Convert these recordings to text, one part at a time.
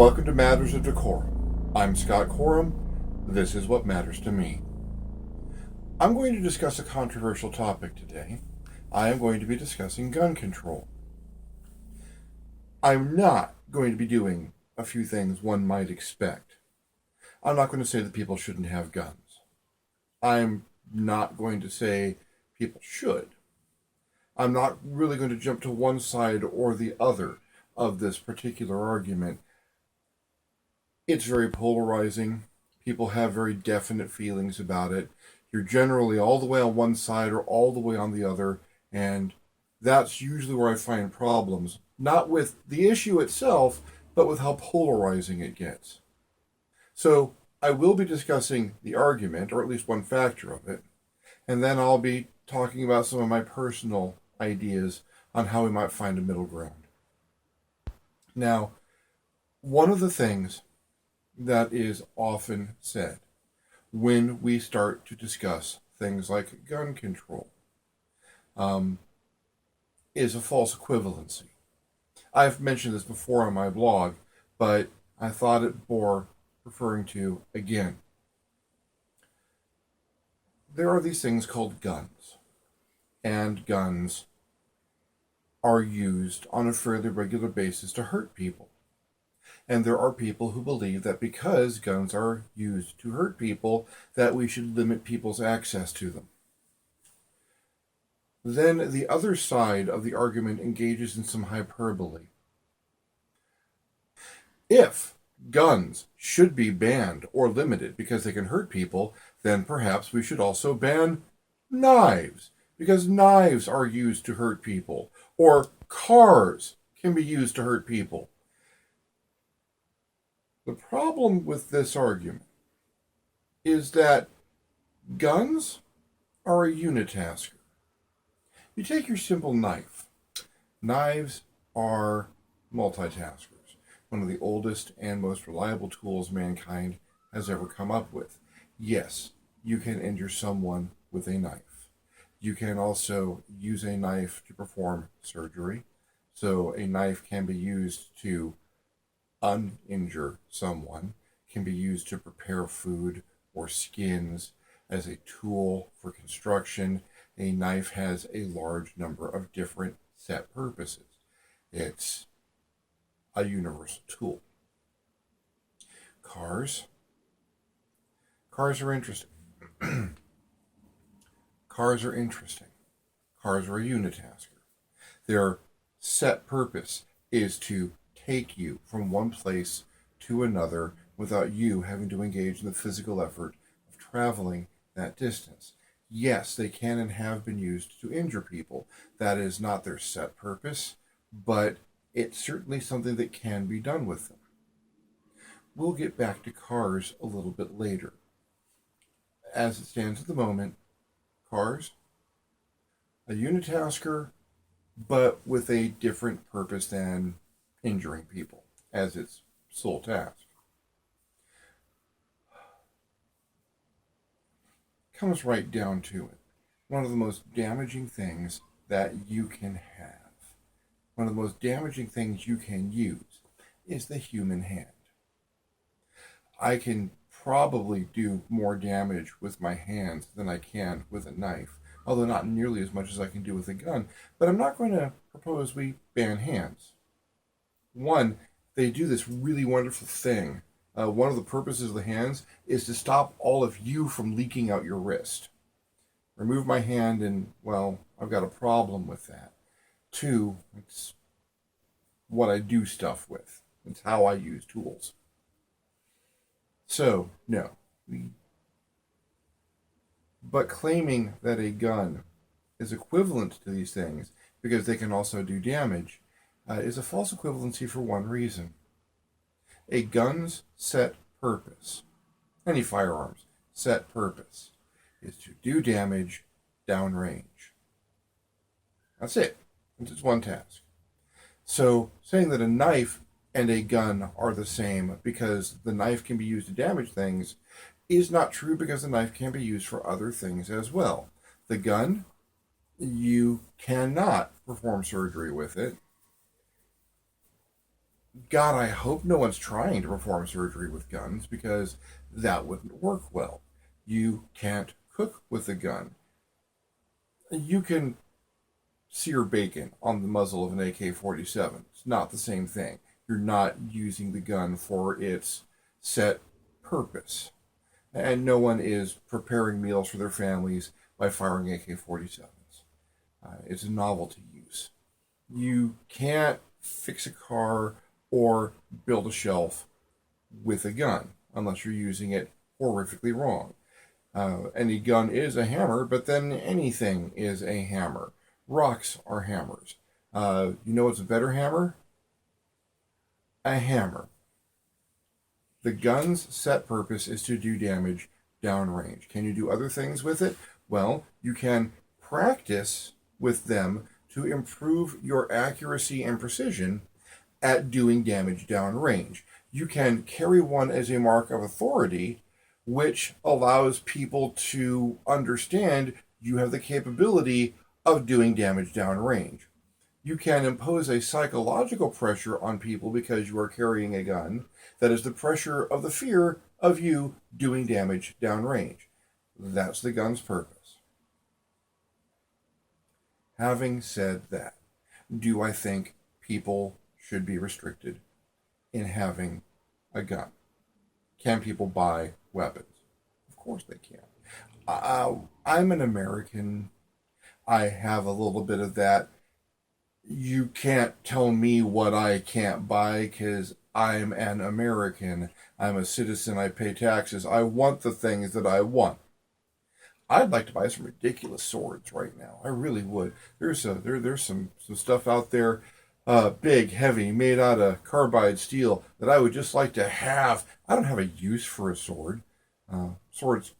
Welcome to Matters of DeCorum. I'm Scott Corum. This is what matters to me. I'm going to discuss a controversial topic today. I am going to be discussing gun control. I'm not going to be doing a few things one might expect. I'm not going to say that people shouldn't have guns. I'm not going to say people should. I'm not really going to jump to one side or the other of this particular argument. It's very polarizing. People have very definite feelings about it. You're generally all the way on one side or all the way on the other, and that's usually where I find problems. Not with the issue itself, but with how polarizing it gets. So I will be discussing the argument, or at least one factor of it, and then I'll be talking about some of my personal ideas on how we might find a middle ground. Now, one of the things that is often said when we start to discuss things like gun control is a false equivalency. I've mentioned this before on my blog, but I thought it bore referring to again. There are these things called guns, and guns are used on a fairly regular basis to hurt people. And there are people who believe that because guns are used to hurt people, that we should limit people's access to them. Then the other side of the argument engages in some hyperbole. If guns should be banned or limited because they can hurt people, then perhaps we should also ban knives, because knives are used to hurt people, or cars can be used to hurt people. The problem with this argument is that guns are a unitasker. You take your simple knife. Knives are multitaskers, one of the oldest and most reliable tools mankind has ever come up with. Yes, you can injure someone with a knife. You can also use a knife to perform surgery. So a knife can be used to uninjure someone, can be used to prepare food or skins, as a tool for construction. A knife has a large number of different set purposes. It's a universal tool. Cars are interesting. Cars are interesting. Cars are a unitasker. Their set purpose is to take you from one place to another without you having to engage in the physical effort of traveling that distance. Yes, they can and have been used to injure people. That is not their set purpose, but it's certainly something that can be done with them. We'll get back to cars a little bit later. As it stands at the moment, cars, a unitasker, but with a different purpose than injuring people as its sole task. Comes right down to it. One of the most damaging things that you can have, one of the most damaging things you can use, is the human hand. I can probably do more damage with my hands than I can with a knife, although not nearly as much as I can do with a gun. But I'm not going to propose we ban hands. One, they do this really wonderful thing. One of the purposes of the hands is to stop all of you from leaking out your wrist. Remove my hand and, well, I've got a problem with that. Two, it's what I do stuff with. It's how I use tools. So, no. But claiming that a gun is equivalent to these things because they can also do damage is a false equivalency for one reason. A gun's set purpose, any firearm's set purpose, is to do damage downrange. That's it. It's one task. So saying that a knife and a gun are the same because the knife can be used to damage things is not true, because the knife can be used for other things as well. The gun, you cannot perform surgery with it. God, I hope no one's trying to perform surgery with guns because that wouldn't work well. You can't cook with a gun. You can sear bacon on the muzzle of an AK 47. It's not the same thing. You're not using the gun for its set purpose. And no one is preparing meals for their families by firing AK 47s. It's a novelty use. You can't fix a car or build a shelf with a gun unless you're using it horrifically wrong. Any gun is a hammer, but then anything is a hammer. Rocks are hammers. You know what's a better hammer? A hammer. The gun's set purpose is to do damage downrange. Can you do other things with it? Well, you can practice with them to improve your accuracy and precision at doing damage downrange. You can carry one as a mark of authority, which allows people to understand you have the capability of doing damage downrange. You can impose a psychological pressure on people because you are carrying a gun that is the pressure of the fear of you doing damage downrange. That's the gun's purpose. Having said that, do I think people should be restricted in having a gun? Can people buy weapons? Of course they can. I'm an American. I have a little bit of that. You can't tell me what I can't buy because I'm an American. I'm a citizen. I pay taxes. I want the things that I want. I'd like to buy some ridiculous swords right now. I really would. There's some stuff out there, big, heavy, made out of carbide steel that I would just like to have. I don't have a use for a sword. Sword's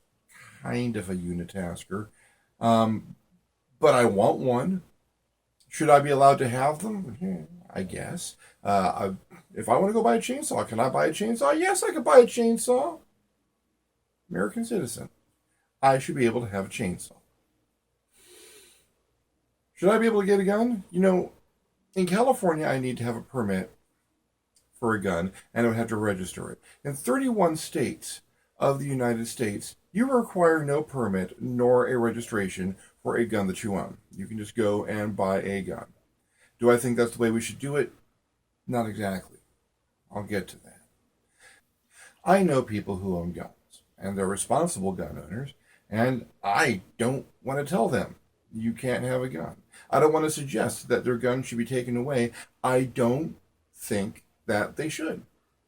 kind of a unitasker, but I want one. Should I be allowed to have them? Yeah, I guess. If I want to go buy a chainsaw, can I buy a chainsaw? Yes, I can buy a chainsaw. American citizen. I should be able to have a chainsaw. Should I be able to get a gun? You know, in California, I need to have a permit for a gun, and I would have to register it. In 31 states of the United States, you require no permit nor a registration for a gun that you own. You can just go and buy a gun. Do I think that's the way we should do it? Not exactly. I'll get to that. I know people who own guns, and they're responsible gun owners, and I don't want to tell them you can't have a gun. I don't want to suggest that their gun should be taken away. I don't think that they should.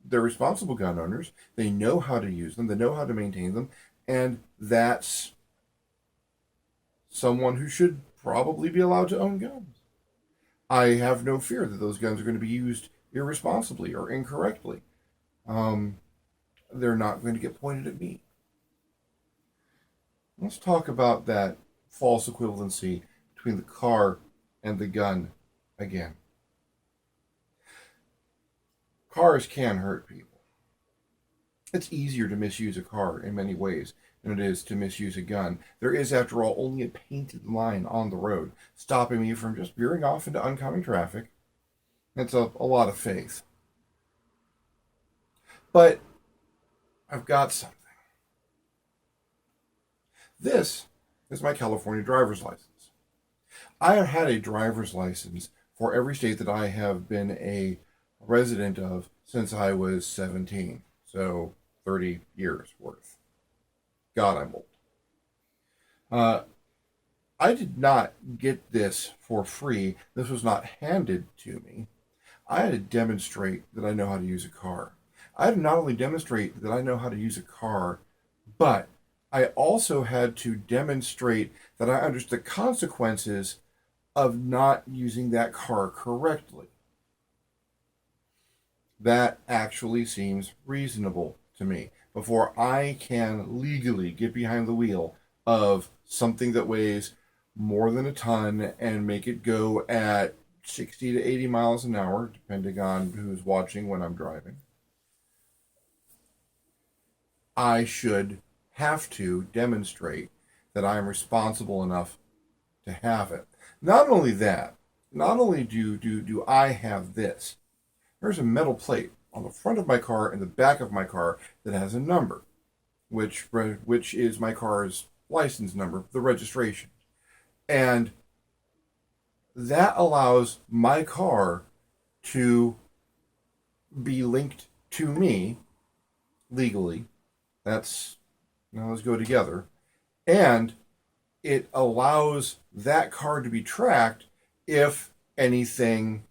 They're responsible gun owners. They know how to use them. They know how to maintain them. And that's someone who should probably be allowed to own guns. I have no fear that those guns are going to be used irresponsibly or incorrectly. They're not going to get pointed at me. Let's talk about that false equivalency between the car and the gun again. Cars can hurt people. It's easier to misuse a car in many ways than it is to misuse a gun. There is, after all, only a painted line on the road stopping me from just veering off into oncoming traffic. It's a lot of faith. But I've got something. This is my California driver's license. I have had a driver's license for every state that I have been a resident of since I was 17. So 30 years worth. God, I'm old. I did not get this for free. This was not handed to me. I had to demonstrate that I know how to use a car. I had to not only demonstrate that I know how to use a car, but I also had to demonstrate that I understood the consequences of not using that car correctly. That actually seems reasonable to me. Before I can legally get behind the wheel of something that weighs more than a ton and make it go at 60 to 80 miles an hour, depending on who's watching when I'm driving, I should have to demonstrate that I am responsible enough to have it. Not only that, not only do I have this, there's a metal plate on the front of my car and the back of my car that has a number, which is my car's license number, the registration. And that allows my car to be linked to me legally. That's, now let's go together. And it allows that car to be tracked if anything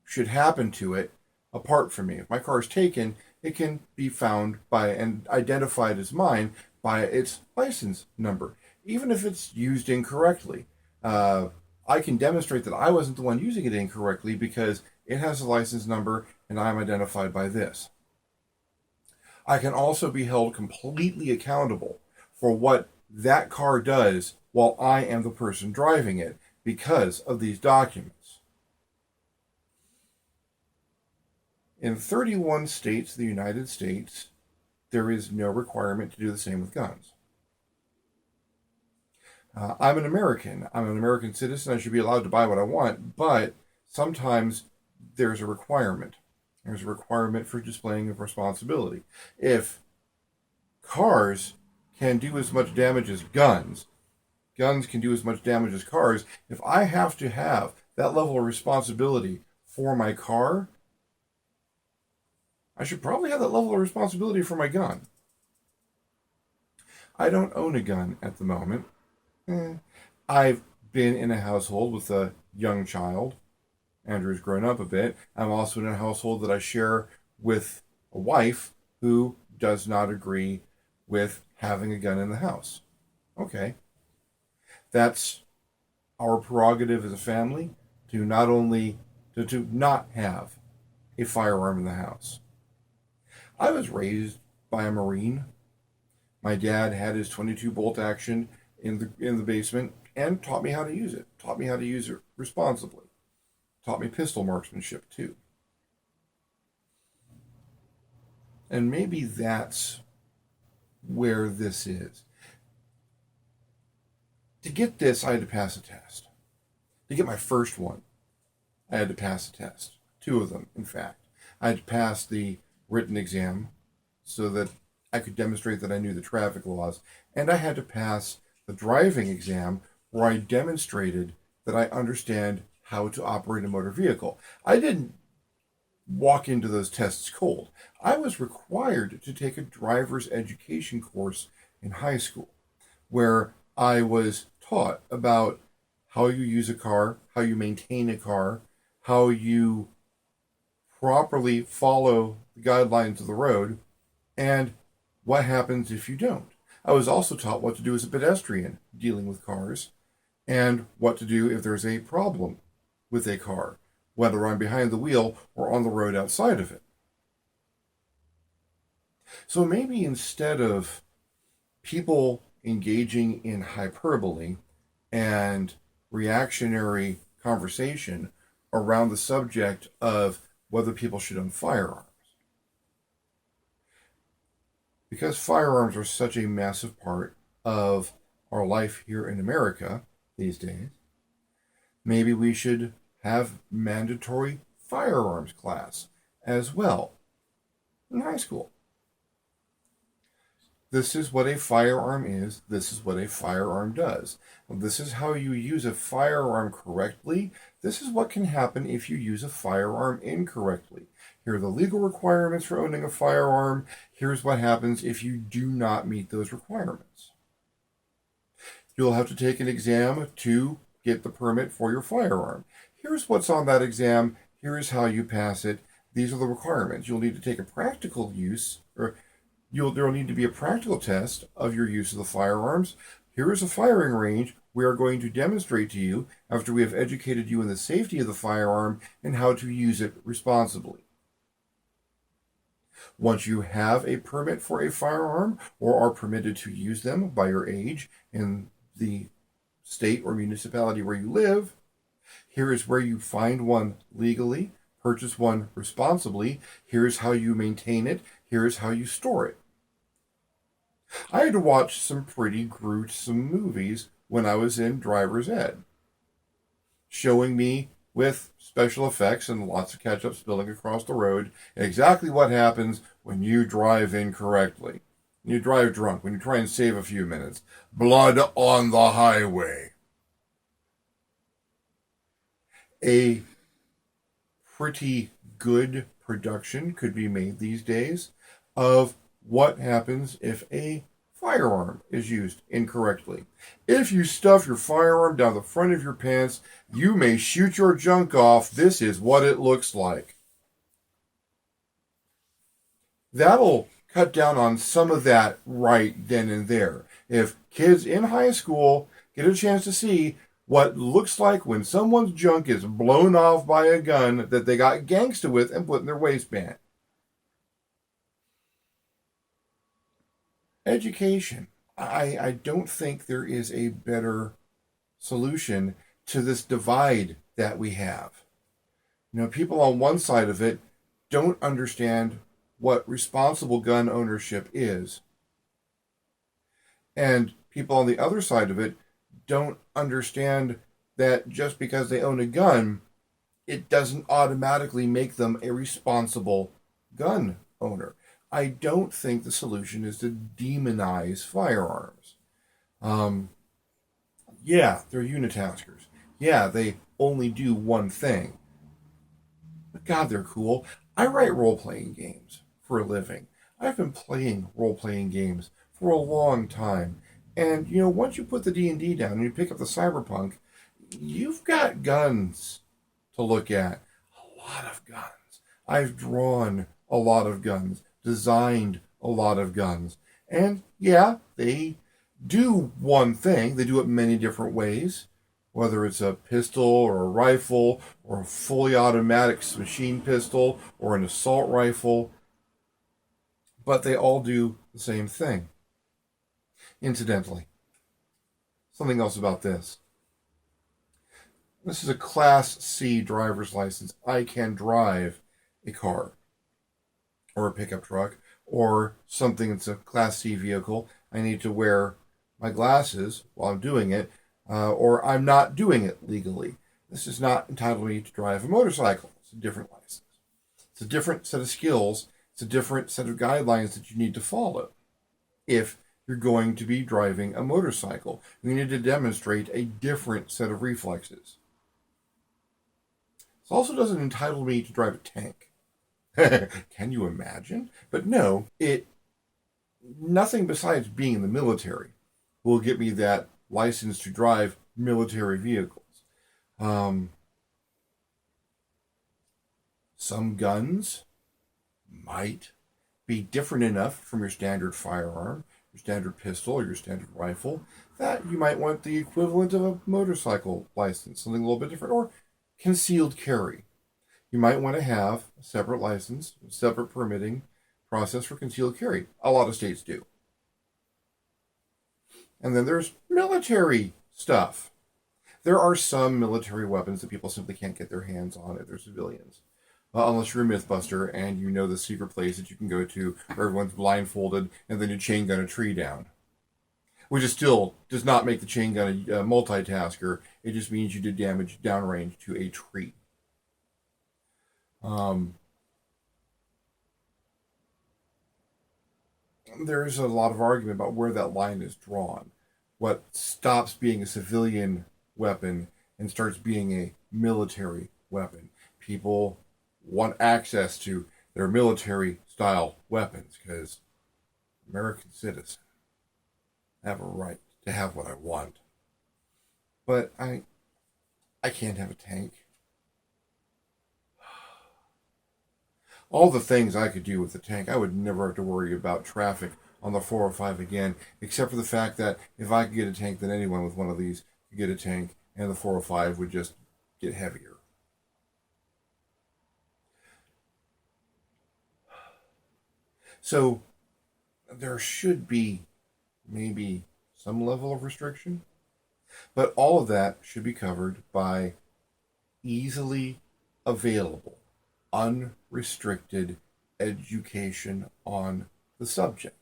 should happen to it apart from me. If my car is taken, it can be found by and identified as mine by its license number, even if it's used incorrectly. I can demonstrate that I wasn't the one using it incorrectly because it has a license number and I'm identified by this. I can also be held completely accountable for what that car does while I am the person driving it because of these documents. In 31 states of the United States, there is no requirement to do the same with guns. I'm an American. I'm an American citizen. I should be allowed to buy what I want, but sometimes there's a requirement. There's a requirement for displaying of responsibility. If cars can do as much damage as guns can do as much damage as cars, if I have to have that level of responsibility for my car, I should probably have that level of responsibility for my gun. I don't own a gun at the moment. I've been in a household with a young child. Andrew's grown up a bit. I'm also in a household that I share with a wife who does not agree with having a gun in the house. Okay. That's our prerogative as a family to not only to not have a firearm in the house. I was raised by a Marine. My dad had his 22 bolt action in the basement and taught me how to use it. Taught me how to use it responsibly. Taught me pistol marksmanship too. And maybe that's where this is. To get this, I had to pass a test. To get my first one, I had to pass a test. 2 of them, in fact. I had to pass the written exam so that I could demonstrate that I knew the traffic laws, and I had to pass the driving exam where I demonstrated that I understand how to operate a motor vehicle. I didn't walk into those tests cold. I was required to take a driver's education course in high school where I was taught about how you use a car, how you maintain a car, how you properly follow the guidelines of the road, and what happens if you don't. I was also taught what to do as a pedestrian dealing with cars, and what to do if there's a problem with a car, whether I'm behind the wheel or on the road outside of it. So maybe instead of people engaging in hyperbole and reactionary conversation around the subject of whether people should own firearms, because firearms are such a massive part of our life here in America these days, maybe we should have mandatory firearms class as well in high school. This is what a firearm is. This is what a firearm does. This is how you use a firearm correctly. This is what can happen if you use a firearm incorrectly. Here are the legal requirements for owning a firearm. Here's what happens if you do not meet those requirements. You'll have to take an exam to get the permit for your firearm. Here's what's on that exam. Here's how you pass it. These are the requirements. You'll need to take a practical use, or there will need to be a practical test of your use of the firearms. Here is a firing range. We are going to demonstrate to you, after we have educated you in the safety of the firearm and how to use it responsibly. Once you have a permit for a firearm or are permitted to use them by your age in the state or municipality where you live, here is where you find one legally, purchase one responsibly. Here's how you maintain it. Here's how you store it. I had to watch some pretty gruesome movies when I was in driver's ed, showing me with special effects and lots of ketchup spilling across the road. Exactly what happens when you drive incorrectly. When you drive drunk, when you try and save a few minutes. Blood on the highway. A pretty good production could be made these days of what happens if a firearm is used incorrectly. If you stuff your firearm down the front of your pants, you may shoot your junk off. This is what it looks like. That'll cut down on some of that right then and there. If kids in high school get a chance to see what looks like when someone's junk is blown off by a gun that they got gangsta with and put in their waistband. Education. I don't think there is a better solution to this divide that we have. People on one side of it don't understand what responsible gun ownership is. And people on the other side of it don't understand that just because they own a gun, it doesn't automatically make them a responsible gun owner. I don't think the solution is to demonize firearms. Yeah, they're unitaskers. Yeah, they only do one thing. But God, they're cool. I write role-playing games for a living. I've been playing role-playing games for a long time. And, once you put the D&D down and you pick up the Cyberpunk, you've got guns to look at. A lot of guns. I've drawn a lot of guns, designed a lot of guns. And, yeah, they do one thing. They do it many different ways, whether it's a pistol or a rifle or a fully automatic machine pistol or an assault rifle. But they all do the same thing. Incidentally, something else about this. This is a Class C driver's license. I can drive a car or a pickup truck or something that's a Class C vehicle. I need to wear my glasses while I'm doing it, or I'm not doing it legally. This does not entitle me to drive a motorcycle. It's a different license. It's a different set of skills. It's a different set of guidelines that you need to follow. If you're going to be driving a motorcycle, you need to demonstrate a different set of reflexes. This also doesn't entitle me to drive a tank. Can you imagine? But no, nothing besides being in the military will get me that license to drive military vehicles. Some guns might be different enough from your standard firearm, your standard pistol, or your standard rifle, that you might want the equivalent of a motorcycle license, something a little bit different, or concealed carry. You might want to have a separate license, a separate permitting process for concealed carry. A lot of states do. And then there's military stuff. There are some military weapons that people simply can't get their hands on if they're civilians. Unless you're a Mythbuster and you know the secret place that you can go to where everyone's blindfolded and then you chain gun a tree down. Which is still does not make the chain gun a multitasker. It just means you did damage downrange to a tree. There's a lot of argument about where that line is drawn. What stops being a civilian weapon and starts being a military weapon. People want access to their military style weapons because American citizens have a right to have what I want. But I can't have a tank. All the things I could do with the tank, I would never have to worry about traffic on the 405 again, except for the fact that if I could get a tank, then anyone with one of these could get a tank, and the 405 would just get heavier. So there should be maybe some level of restriction, but all of that should be covered by easily available, unrestricted education on the subject.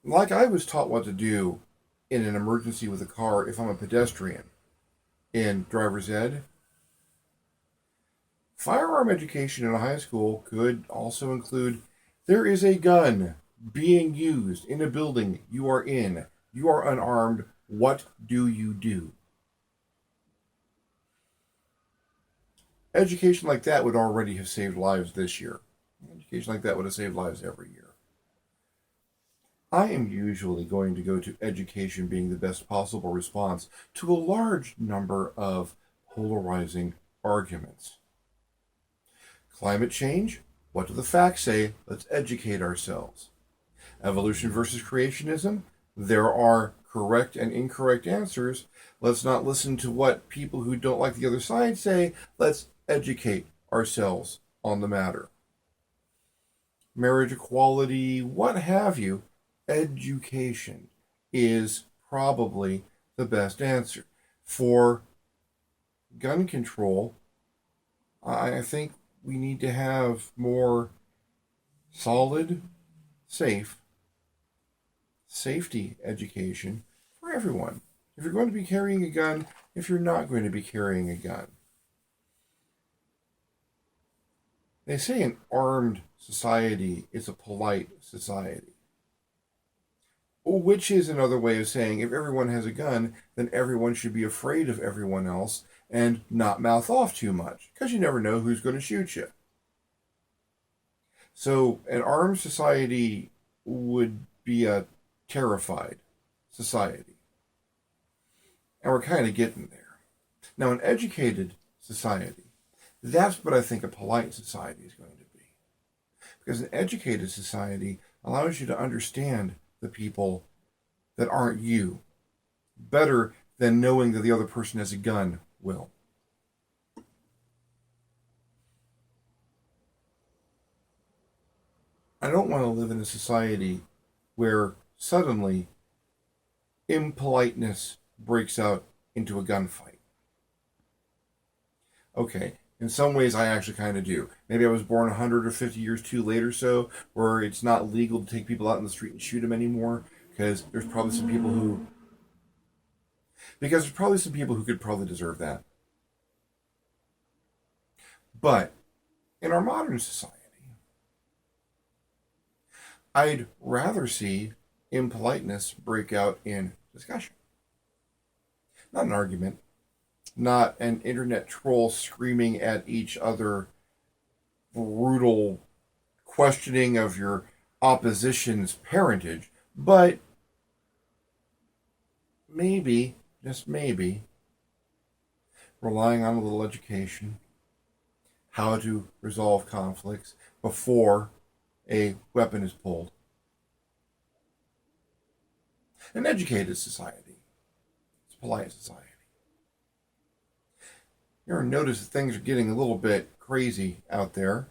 Like I was taught what to do in an emergency with a car if I'm a pedestrian in driver's ed. Firearm education in a high school could also include there is a gun being used in a building you are in. You are unarmed. What do you do? Education like that would already have saved lives this year. Education like that would have saved lives every year. I am usually going to go to education being the best possible response to a large number of polarizing arguments. Climate change? What do the facts say? Let's educate ourselves. Evolution versus creationism? There are correct and incorrect answers. Let's not listen to what people who don't like the other side say. Let's educate ourselves on the matter. Marriage equality, what have you, education is probably the best answer. For gun control, I think we need to have more solid, safe, safety education for everyone. If you're going to be carrying a gun, if you're not going to be carrying a gun. They say an armed society is a polite society. Which is another way of saying if everyone has a gun, then everyone should be afraid of everyone else and not mouth off too much, because you never know who's going to shoot you. So an armed society would be a terrified society. And we're kind of getting there. Now, an educated society, that's what I think a polite society is going to be. Because an educated society allows you to understand the people that aren't you better than knowing that the other person has a gun will. I don't want to live in a society where suddenly impoliteness breaks out into a gunfight. Okay, in some ways I actually kind of do. Maybe I was born 100 or 50 years too late or so, where it's not legal to take people out in the street and shoot them anymore, because there's probably some people who could probably deserve that. But in our modern society, I'd rather see impoliteness break out in discussion. Not an argument, not an internet troll screaming at each other, brutal questioning of your opposition's parentage, but maybe, just maybe, relying on a little education, how to resolve conflicts before a weapon is pulled. An educated society. It's a polite society. You ever notice that things are getting a little bit crazy out there,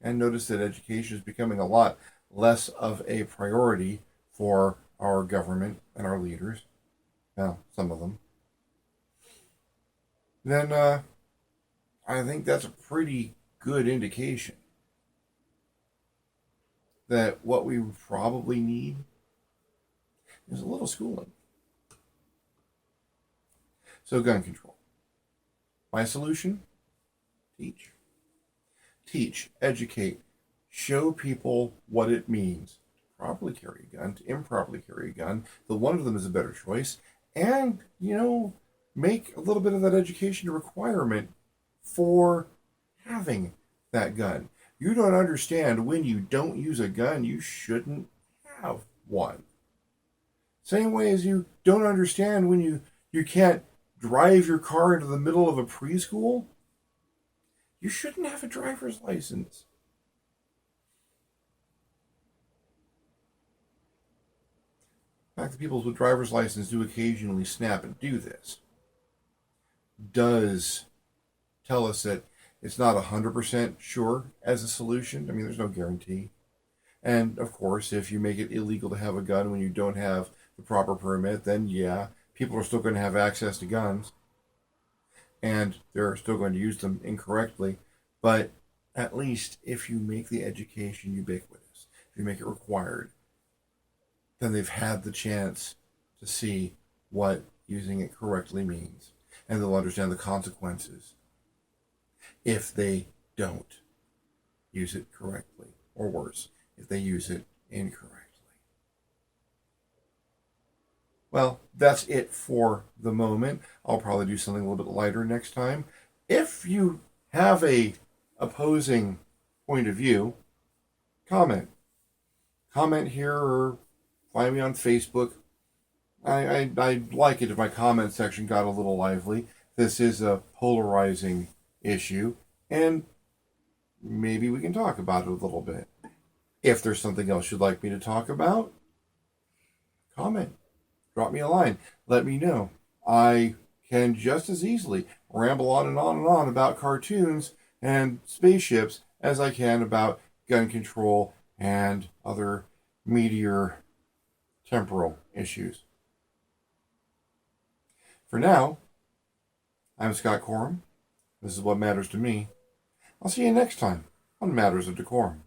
and notice that education is becoming a lot less of a priority for our government and our leaders, well, some of them, then I think that's a pretty good indication that what we probably need is a little schooling. So gun control. My solution? Teach. Teach, educate, show people what it means to properly carry a gun, to improperly carry a gun. The one of them is a better choice. And, make a little bit of that education a requirement for having that gun. You don't understand when you don't use a gun, you shouldn't have one. Same way as you don't understand when you can't drive your car into the middle of a preschool, you shouldn't have a driver's license. In fact, the people with driver's license do occasionally snap and do this. Does tell us that it's not 100% sure as a solution. I mean, there's no guarantee. And, of course, if you make it illegal to have a gun when you don't have the proper permit, then, yeah, people are still going to have access to guns. And they're still going to use them incorrectly. But at least if you make the education ubiquitous, if you make it required, then they've had the chance to see what using it correctly means. And they'll understand the consequences if they don't use it correctly, or worse, if they use it incorrectly. Well, that's it for the moment. I'll probably do something a little bit lighter next time. If you have a opposing point of view, comment. Comment here or find me on Facebook. I'd like it if my comment section got a little lively. This is a polarizing issue, and maybe we can talk about it a little bit. If there's something else you'd like me to talk about, comment. Drop me a line. Let me know. I can just as easily ramble on and on and on about cartoons and spaceships as I can about gun control and other meteor temporal issues. For now, I'm Scott Corum. This is What Matters to Me. I'll see you next time on Matters of Decorum.